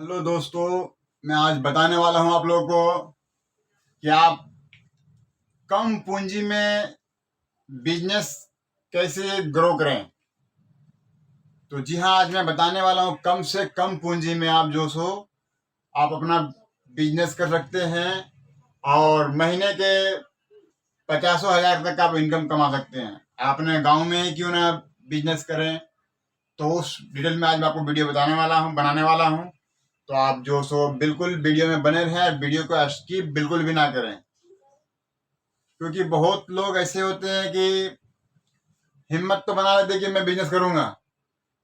Hello दोस्तों, मैं आज बताने वाला हूं आप लोगों को कि आप कम पूंजी में बिजनेस कैसे ग्रो करें। तो जी हाँ, आज मैं बताने वाला हूं कम से कम पूंजी में आप जो सो आप अपना बिजनेस कर सकते हैं और महीने के 50,000 तक आप इनकम कमा सकते हैं। आप अपने गांव में ही क्यों ना बिजनेस करें। तो उस डिटेल में आज मैं आपको वीडियो बनाने वाला हूं। तो आप जो सो बिल्कुल वीडियो में बने रहें, वीडियो को स्किप बिल्कुल भी ना करें, क्योंकि बहुत लोग ऐसे होते हैं कि हिम्मत तो बना लेते कि मैं बिजनेस करूंगा,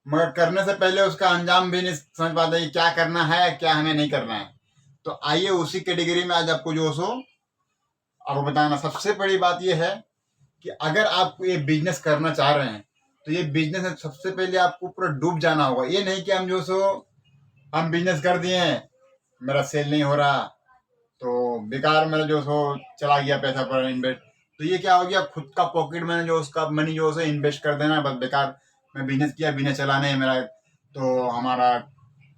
मगर करने से पहले उसका अंजाम भी नहीं समझ पाते कि क्या करना है क्या हमें नहीं करना है। तो आइए उसी कैटेगरी में आज आपको जो सो आपको बताना। सबसे बड़ी बात यह है कि अगर आप ये बिजनेस करना चाह रहे हैं तो ये बिजनेस में सबसे पहले आपको पूरा डूब जाना होगा। ये नहीं कि हम जो सो हम बिजनेस कर दिए, मेरा सेल नहीं हो रहा तो बेकार मेरा जो सो चला गया पैसा पर इन्वेस्ट। तो ये क्या हो गया, खुद का पॉकेट मैंने जो उसका मनी जो है इन्वेस्ट कर देना, बस बेकार। मैं बिजनेस किया, बिजनेस चलाने है मेरा, तो हमारा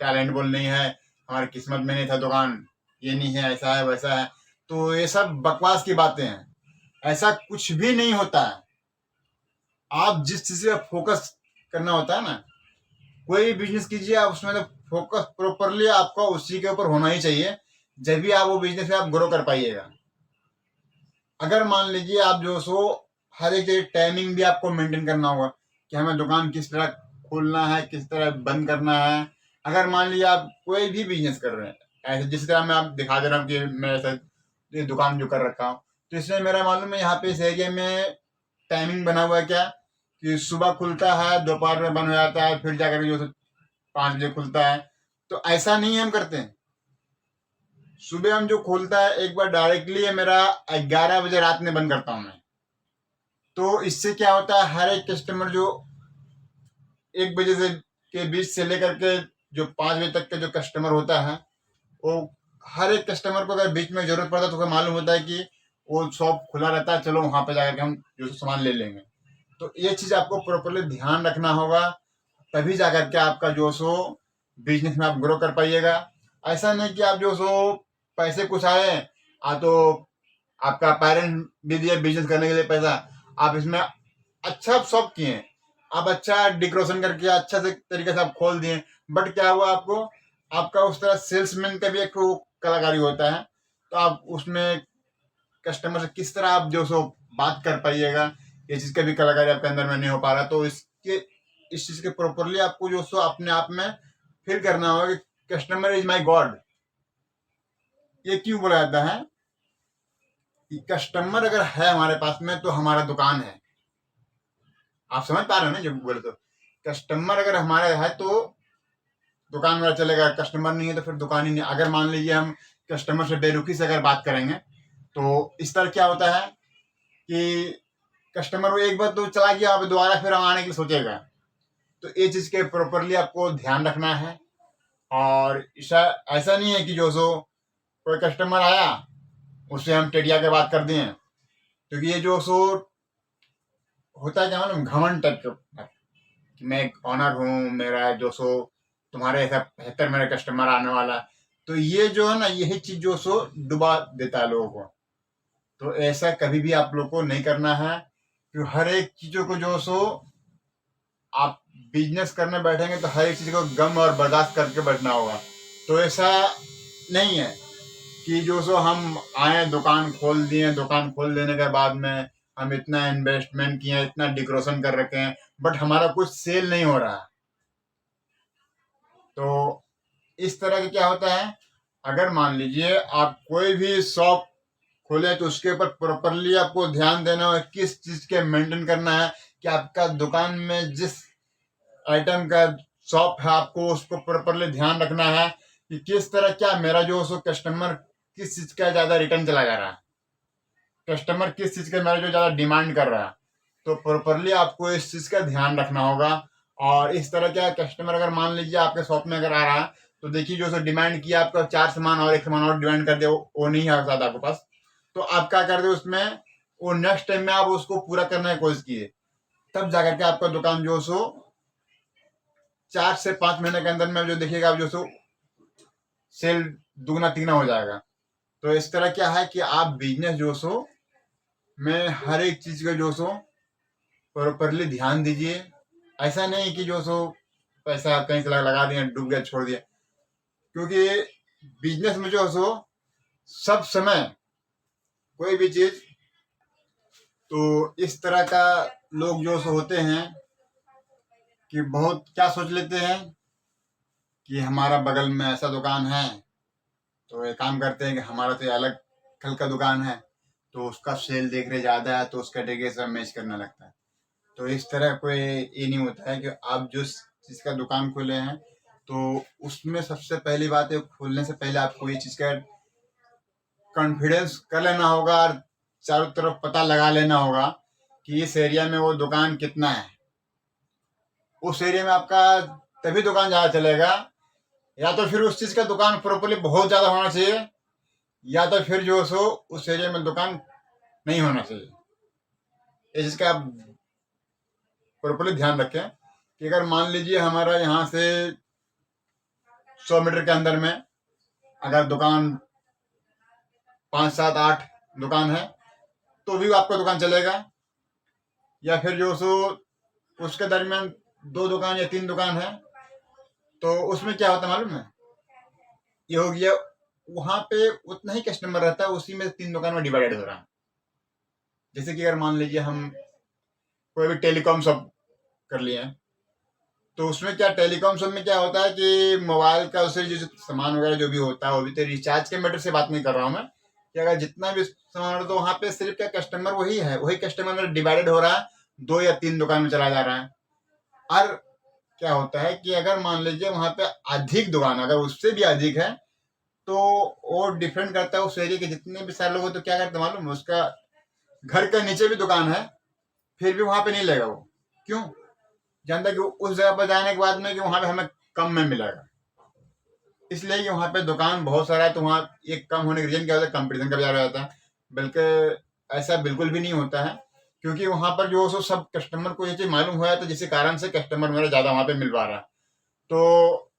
टैलेंट बोल नहीं है, हमारी किस्मत में नहीं था दुकान, ये नहीं है, ऐसा है वैसा है। तो ये सब बकवास की बातें हैं, ऐसा कुछ भी नहीं होता है। आप जिस चीज पे फोकस करना होता है ना, कोई भी बिजनेस कीजिए आप उसमें तो फोकस प्रॉपरली आपका उसी के ऊपर होना ही चाहिए, जब भी आप वो बिजनेस में आप ग्रो कर पाइएगा। अगर मान लीजिए आप जो सो हर एक जगह टाइमिंग भी आपको मेंटेन करना होगा कि हमें दुकान किस तरह खोलना है, किस तरह बंद करना है। अगर मान लीजिए आप कोई भी बिजनेस कर रहे हैं, ऐसे जिस तरह मैं आप दिखा दे रहा हूँ कि मैं ऐसा ये दुकान जो कर रखा हूँ, तो इसमें मेरा मालूम है यहाँ पे इस एरिया में टाइमिंग बना हुआ है क्या, कि सुबह खुलता है, दोपहर में बंद हो जाता है, फिर जाकर जो 5 बजे खुलता है। तो ऐसा नहीं हम करते हैं। सुबह हम जो खोलता है एक बार डायरेक्टली है मेरा 11 बजे रात में बंद करता हूँ मैं। तो इससे क्या होता है, हर एक कस्टमर जो 1 बजे से के बीच से लेकर के जो 5 बजे तक का जो कस्टमर होता है, वो हर एक कस्टमर को अगर बीच में जरूरत पड़ता है तो उसे मालूम होता है कि वो शॉप खुला रहता है, चलो वहां पे जाकर के हम जो सामान ले लेंगे। तो ये चीज आपको प्रॉपरली ध्यान रखना होगा, तभी जाकर के आपका जो सो बिजनेस में आप ग्रो कर पाइएगा। ऐसा नहीं कि आप जो सो पैसे कुछ आए तो आपका पेरेंट भी दिए बिजनेस करने के लिए पैसा, आप इसमें अच्छा सब किए, आप अच्छा डेकोरेशन करके अच्छा से तरीके से आप खोल दिए, बट क्या हुआ आपको, आपका उस तरह सेल्समैन का भी एक कलाकारी होता है। तो आप उसमें कस्टमर से किस तरह आप जो सो बात कर पाइएगा, ये चीज का भी कलाकारी आपके अंदर में नहीं हो पा रहा। तो इस चीज के प्रॉपरली आपको जो सो अपने आप में फील करना होगा कि कस्टमर इज माई गॉड। ये क्यों बोला जाता है कि कस्टमर अगर है हमारे पास में तो हमारा दुकान है। आप समझ पा रहे हो ना जब बोले, तो कस्टमर अगर हमारे है तो दुकान मेरा चलेगा, कस्टमर नहीं है तो फिर दुकान ही नहीं। अगर मान लीजिए हम कस्टमर से बेरुखी से अगर बात करेंगे तो इस तरह क्या होता है कि कस्टमर वो एक बार तो चला गया, अब दोबारा फिर आने के लिए सोचेगा। तो ये चीज के प्रॉपरली आपको ध्यान रखना है। और ऐसा नहीं है कि जो सो कोई कस्टमर आया उससे हम टेढ़िया के बात कर दिए, क्योंकि ये जो सो होता है क्या मालूम, घमंड टाइप का कि मैं एक ऑनर हूँ, मेरा जो सो तुम्हारे ऐसा बेहतर मेरा कस्टमर आने वाला। तो ये जो है ना, यही चीज जो सो डुबा देता है लोगों को। तो ऐसा कभी भी आप लोग को नहीं करना है, कि हर एक चीजों को जो सो आप बिजनेस करने बैठेंगे तो हर एक चीज को गम और बर्दाश्त करके बैठना होगा। तो ऐसा नहीं है कि जो सो हम आए दुकान खोल दिए, दुकान खोल देने के बाद में हम इतना इन्वेस्टमेंट किए, इतना डेकोरेशन कर रखे हैं, बट हमारा कुछ सेल नहीं हो रहा। तो इस तरह का क्या होता है, अगर मान लीजिए आप कोई भी शॉप खोले तो उसके ऊपर प्रॉपरली आपको ध्यान देना है, किस चीज के मेंटेन करना है, कि आपका दुकान में जिस आइटम का शॉप है आपको उसको प्रॉपरली ध्यान रखना है कि किस तरह क्या मेरा जो सो कस्टमर किस चीज का ज्यादा रिटर्न चला जा रहा है, कस्टमर किस चीज का मेरा जो ज्यादा डिमांड कर रहा है। तो प्रॉपरली आपको इस चीज का ध्यान रखना होगा। और इस तरह का कस्टमर अगर मान लीजिए आपके शॉप में अगर आ रहा है, तो देखिए जो सो डिमांड किया आपका 4 सामान और एक सामान और डिमांड कर दे, वो नहीं है ज्यादा आपके पास, तो आप क्या कर दे उसमें, वो नेक्स्ट टाइम में आप उसको पूरा करने की कोशिश कीजिए। तब जाकर के आपका दुकान जो सो 4 से 5 महीने के अंदर में जो देखिएगा आप जो सो सेल दुगना तिगना हो जाएगा। तो इस तरह क्या है कि आप बिजनेस जो सो में हर एक चीज का जो सो प्रॉपरली ध्यान दीजिए। ऐसा नहीं कि जो सो पैसा कहीं से लगा दिया, डूब गया, छोड़ दिया। क्योंकि बिजनेस में जो सो सब समय कोई भी चीज, तो इस तरह का लोग जो सो होते हैं कि बहुत क्या सोच लेते हैं कि हमारा बगल में ऐसा दुकान है, तो एक काम करते हैं कि हमारा तो अलग खल का दुकान है, तो उसका सेल देख रहे ज्यादा है तो उस कैटेगरी से मैच करने लगता है। तो इस तरह कोई ये नहीं होता है कि आप जो चीज का दुकान खोले हैं तो उसमें सबसे पहली बात है, खोलने से पहले आपको ये चीज का कॉन्फिडेंस कर लेना होगा और चारों तरफ पता लगा लेना होगा कि इस एरिया में वो दुकान कितना है। उस एरिया में आपका तभी दुकान ज्यादा चलेगा, या तो फिर उस चीज का दुकान प्रॉपरली बहुत ज्यादा होना चाहिए, या तो फिर जो सो उस एरिया में दुकान नहीं होना चाहिए। इस चीज का आप प्रॉपरली ध्यान रखें कि अगर मान लीजिए हमारा यहाँ से 100 मीटर के अंदर में अगर दुकान 5 7 8 दुकान है तो भी आपका दुकान चलेगा, या फिर जो सो उसके दरमियान 2 दुकान या 3 दुकान है तो उसमें क्या होता है मालूम है, ये हो गया वहां पे उतना ही कस्टमर रहता है, उसी में 3 दुकान में डिवाइडेड हो रहा है। जैसे कि अगर मान लीजिए हम कोई भी टेलीकॉम शॉप कर लिए हैं, तो उसमें क्या टेलीकॉम शॉप में क्या होता है कि मोबाइल का उससे जो सामान वगैरह जो भी होता है, वो भी तो रिचार्ज के मैटर से बात नहीं कर रहा हूँ मैं, कि अगर जितना भी सामान हो तो वहां पे सिर्फ क्या कस्टमर वही है, वही कस्टमर में डिवाइडेड हो रहा है, 2 या 3 दुकान में चला जा रहा है। और क्या होता है कि अगर मान लीजिए वहां पे अधिक दुकान, अगर उससे भी अधिक है, तो वो डिफरेंट करता है उस एरिया के जितने भी सारे लोग हो, तो क्या करते हैं मालूम, उसका घर के नीचे भी दुकान है फिर भी वहां पे नहीं लेगा वो। क्यों? जानता है कि उस जगह पर जाने के बाद में कि वहां पे हमें कम में मिलेगा, इसलिए कि वहां पे दुकान बहुत सारा है, तो वहां एक कम होने का रीजन क्या होता है, कंपटीशन का बाजार हो जाता है। बल्कि ऐसा बिल्कुल भी नहीं होता है, क्योंकि वहां पर जो सो सब कस्टमर को ये चीज मालूम हुआ है, तो जिस कारण से कस्टमर मेरा ज्यादा वहां पे मिल पा रहा है। तो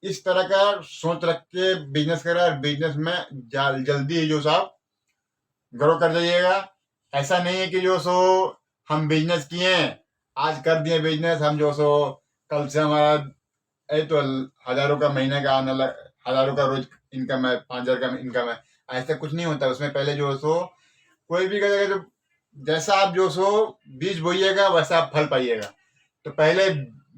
इस तरह का सोच रख के बिजनेस करें, और बिजनेस में जल्दी ही जो साहब ग्रो कर जाइएगा। ऐसा नहीं है कि जो सो हम बिजनेस किए, आज कर दिए बिजनेस, हम जो सो कल से हमारा तो हजारों का महीने का आने लग, हजारों का रोज इनकम है, 5,000 का इनकम है। ऐसा कुछ नहीं होता। उसमें पहले जो सो कोई भी करेगा, जो जैसा आप जो सो बीज बोइएगा वैसा आप फल पाइएगा। तो पहले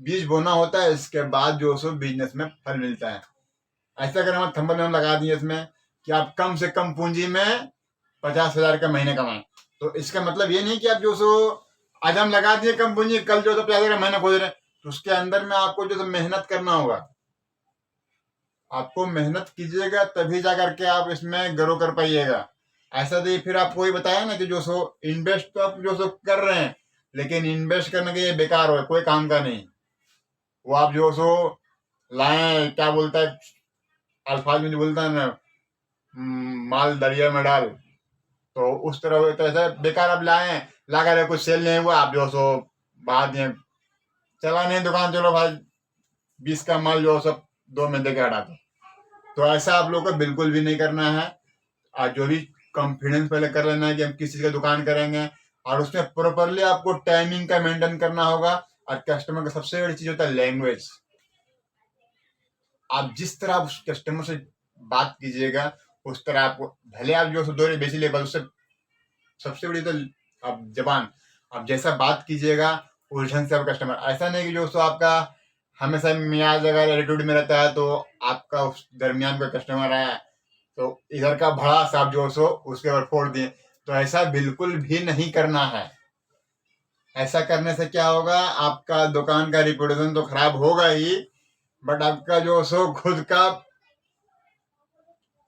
बीज बोना होता है, इसके बाद जो सो बिजनेस में फल मिलता है। ऐसा अगर हम थंबनेल में हम लगा दिए इसमें कि आप कम से कम पूंजी में 50,000 का महीने कमाएं, तो इसका मतलब ये नहीं कि आप जो सो आज हम लगा दिए कम पूंजी, कल जो 50,000 का महीना खोज रहे हैं, तो उसके अंदर में आपको जो मेहनत करना होगा। आपको मेहनत कीजिएगा तभी जा करके आप इसमें ग्रो कर पाइएगा। ऐसा तो फिर आपको ही बताया ना कि जो सो इन्वेस्ट तो आप जो सो कर रहे हैं, लेकिन इन्वेस्ट करने के लिए बेकार हो, कोई काम का नहीं। वो आप जो सो लाए, क्या बोलता है अल्फाज में जो बोलता है ना, माल दरिया में डाल, तो उस तरह होता है। ऐसा बेकार आप लाए, ला कर कुछ सेल नहीं हुआ, आप जो सो बाद में चला नहीं दुकान, चलो भाई 20 का माल जो सब 2 महीने के हटा दो। तो ऐसा आप लोग को बिल्कुल भी नहीं करना है। आज जो भी कॉन्फिडेंस पहले कर लेना है कि हम किस चीज का दुकान करेंगे, और उसमें प्रॉपरली आपको टाइमिंग का मेंटेन करना होगा। और कस्टमर का सबसे बड़ी चीज होता है लैंग्वेज। आप जिस तरह उस कस्टमर से बात कीजिएगा, उस तरह आपको, भले आप जो 2 बेची ले, उससे सबसे बड़ी तो आप जबान, आप जैसा बात कीजिएगा उस ढंग से आप कस्टमर। ऐसा नहीं कि जो सो आपका हमेशा मियाज अगर एटीट्यूड में रहता है, तो आपका उस दरमियान कोई कस्टमर आया तो इधर का भड़ा साहब जो सो उसके ऊपर फोड़ दिए, तो ऐसा बिल्कुल भी नहीं करना है। ऐसा करने से क्या होगा, आपका दुकान का रिपुटेशन तो खराब होगा ही, बट आपका जो सो खुद का,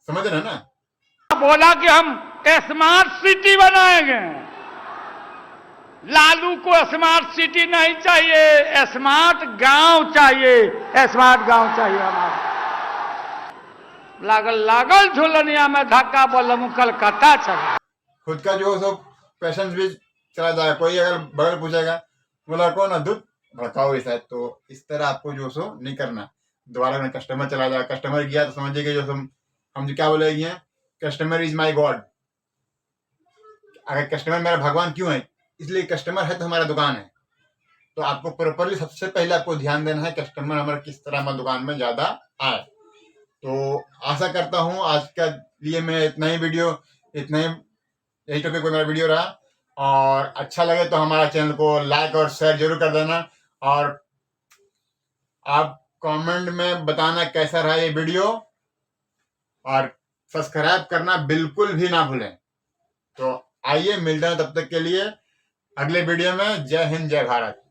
समझ रहे ना। बोला कि हम स्मार्ट सिटी बनाएंगे। लालू को स्मार्ट सिटी नहीं चाहिए, स्मार्ट गांव चाहिए, स्मार्ट गांव चाहिए हमारा। लागल लागल झुलनिया में धक्का बोलम कलकत्ता चला। खुद का जो सो पैशन भी चला जाएगा। कोई अगर बगल पूछेगा, बोला कौन है, दूध भड़काओ ऐसा है। तो इस तरह आपको जो सो नहीं करना। दोबारा में कस्टमर चला जाए, कस्टमर गया तो समझिए कि जो हम जो क्या बोलेंगे, कस्टमर इज माई गॉड। अगर कस्टमर मेरा भगवान क्यों है, इसलिए कस्टमर है तो हमारा दुकान है। तो आपको प्रॉपरली सबसे पहले आपको ध्यान देना है कस्टमर हमारा किस तरह हमारे दुकान में ज्यादा आए। तो आशा करता हूँ आज का लिए मैं इतना ही यही टॉपिक पर मेरा वीडियो रहा, और अच्छा लगे तो हमारा चैनल को लाइक और शेयर जरूर कर देना, और आप कमेंट में बताना कैसा रहा ये वीडियो, और सब्सक्राइब करना बिल्कुल भी ना भूलें। तो आइए मिलते हैं तब तक के लिए अगले वीडियो में। जय हिंद, जय भारत।